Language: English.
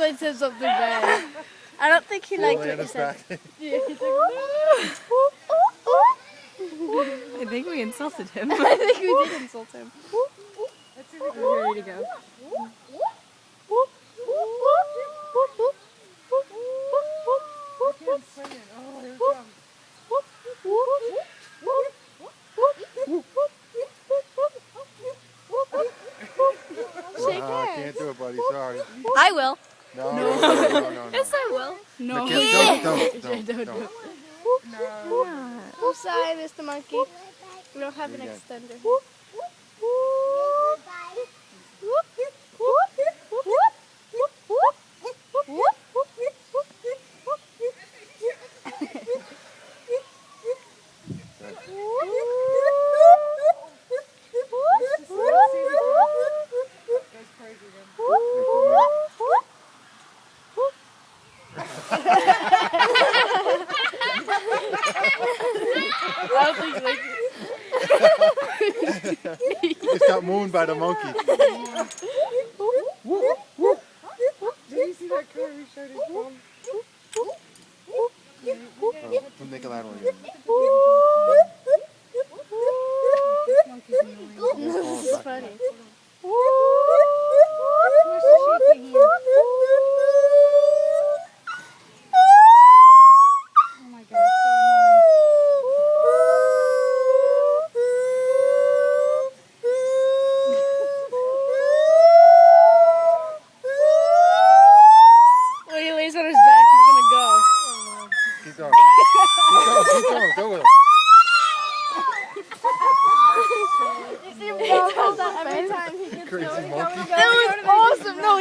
I said something bad. I don't think he liked what you said. Yeah, he's like, no. I think we insulted him. I think we did insult him. Let's see if we're ready to go. Shake I can't do it, buddy. Sorry. I will. No. Yes, I will. No. Don't. I'm sorry, Mr. Monkey. We don't have an extender. I don't think you like it. Just got mooned by the monkey. Did you see that car we showed his mom? We'll make a loud one again. This is funny. When he lays on his back, he's gonna go. Keep going. Keep going. Go with him. You see him go that every time he gets Crazy going. monkey. That was awesome. No,